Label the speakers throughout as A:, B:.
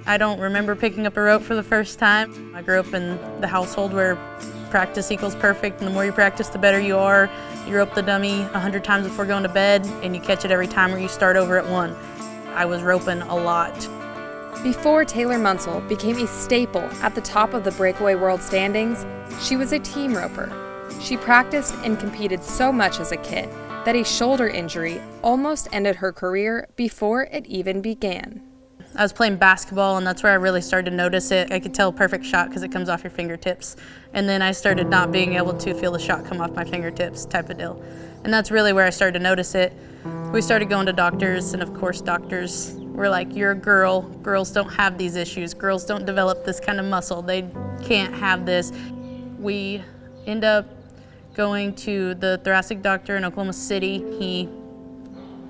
A: I don't remember picking up a rope for the first time. I grew up in the household where practice equals perfect, and the more you practice, the better you are. You rope the dummy 100 times before going to bed, and you catch it every time, or you start over at one. I was roping a lot.
B: Before Taylor Munsell became a staple at the top of the breakaway world standings, she was a team roper. She practiced and competed so much as a kid that a shoulder injury almost ended her career before it even began.
A: I was playing basketball, and that's where I really started to notice it. I could tell a perfect shot because it comes off your fingertips. And then I started not being able to feel the shot come off my fingertips type of deal. And that's really where I started to notice it. We started going to doctors, and of course doctors were like, you're a girl. Girls don't have these issues. Girls don't develop this kind of muscle. They can't have this. We end up going to the thoracic doctor in Oklahoma City. He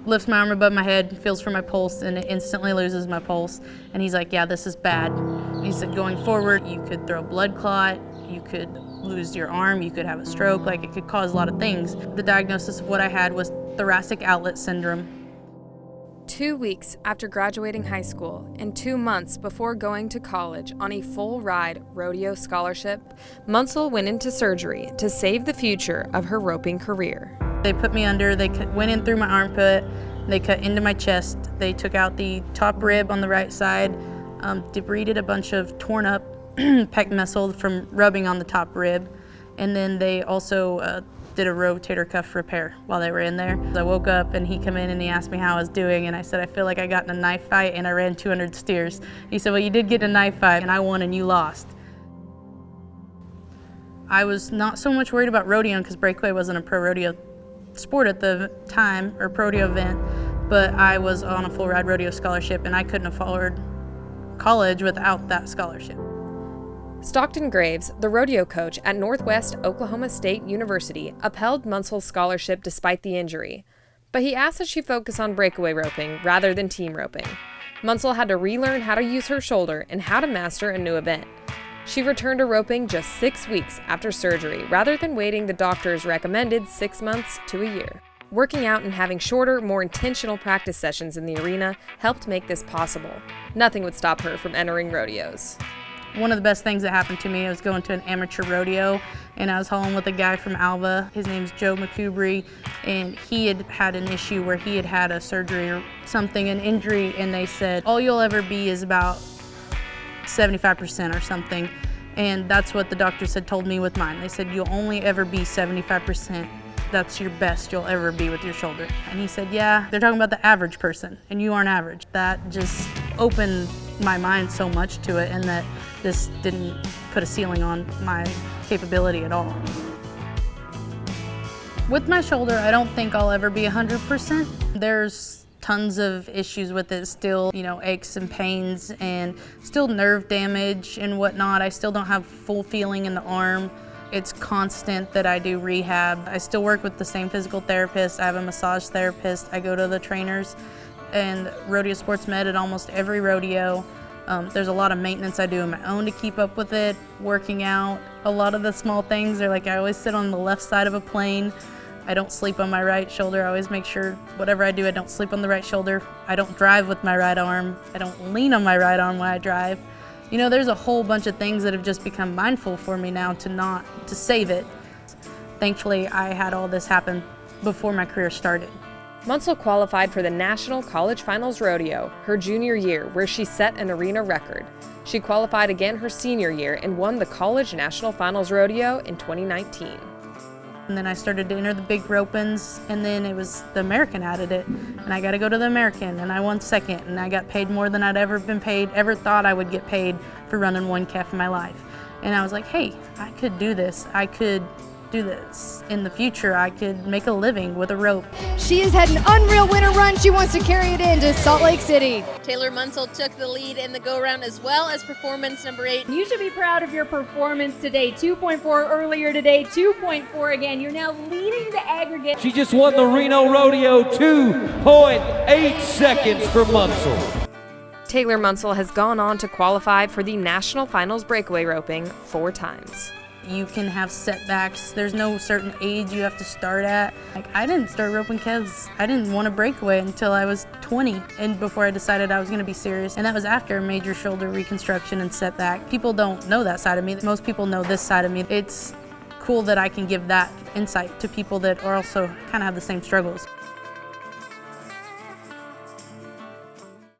A: lifts my arm above my head, feels for my pulse, and it instantly loses my pulse. And he's like, yeah, this is bad. He said, going forward, you could throw a blood clot, you could lose your arm, you could have a stroke, like it could cause a lot of things. The diagnosis of what I had was thoracic outlet syndrome.
B: 2 weeks after graduating high school and 2 months before going to college on a full-ride rodeo scholarship, Munsell went into surgery to save the future of her roping career.
A: They put me under, they went in through my armpit, they cut into my chest, they took out the top rib on the right side, debrided a bunch of torn up pec muscle from rubbing on the top rib, and then they also did a rotator cuff repair while they were in there. I woke up and he came in and he asked me how I was doing, and I said, I feel like I got in a knife fight and I ran 200 steers. He said, well, you did get in a knife fight and I won and you lost. I was not so much worried about rodeo because breakaway wasn't a pro rodeo sport at the time, or pro rodeo event, but I was on a full ride rodeo scholarship and I couldn't afford college without that scholarship.
B: Stockton Graves, the rodeo coach at Northwest Oklahoma State University, upheld Munsell's scholarship despite the injury, but he asked that she focus on breakaway roping rather than team roping. Munsell had to relearn how to use her shoulder and how to master a new event. She returned to roping just 6 weeks after surgery rather than waiting the doctor's recommended 6 months to a year. Working out and having shorter, more intentional practice sessions in the arena helped make this possible. Nothing would stop her from entering rodeos.
A: One of the best things that happened to me, I was going to an amateur rodeo and I was hauling with a guy from Alva. His name's Joe McCubry, and he had had an issue where he had had a surgery or something, an injury, and they said, all you'll ever be is about 75% or something. And that's what the doctors had told me with mine. They said, you'll only ever be 75%. That's your best you'll ever be with your shoulder. And he said, yeah, they're talking about the average person, and you aren't average. That just opened my mind so much to it, and that this didn't put a ceiling on my capability at all. With my shoulder, I don't think I'll ever be 100%. There's tons of issues with it still, aches and pains and still nerve damage and whatnot. I still don't have full feeling in the arm. It's constant that I do rehab. I still work with the same physical therapist. I have a massage therapist. I go to the trainers and rodeo sports med at almost every rodeo. There's a lot of maintenance I do on my own to keep up with it, working out. A lot of the small things are like I always sit on the left side of a plane. I don't sleep on my right shoulder. I always make sure whatever I do, I don't sleep on the right shoulder. I don't drive with my right arm. I don't lean on my right arm when I drive. There's a whole bunch of things that have just become mindful for me now to save it. Thankfully, I had all this happen before my career started.
B: Munsell qualified for the National College Finals Rodeo her junior year, where she set an arena record. She qualified again her senior year and won the College National Finals Rodeo in 2019.
A: And then I started to enter the big ropings, and then it was the American added it, and I got to go to the American, and I won second, and I got paid more than I'd ever been paid, ever thought I would get paid for running one calf in my life. And I was like, hey, I could do this. I could do this in the future. I could make a living with a rope.
C: She has had an unreal winter run. She wants to carry it into Salt Lake City.
D: Taylor Munsell took the lead in the go-around as well as performance number 8.
E: You should be proud of your performance today. 2.4 earlier today, 2.4 again. You're now leading the aggregate.
F: She just won the Reno Rodeo, 2.8 seconds for Munsell.
B: Taylor Munsell has gone on to qualify for the National Finals breakaway roping 4 times.
A: You can have setbacks. There's no certain age you have to start at. Like, I didn't start roping because I didn't want to breakaway until I was 20 and before I decided I was going to be serious. And that was after a major shoulder reconstruction and setback. People don't know that side of me. Most people know this side of me. It's cool that I can give that insight to people that are also kind of have the same struggles.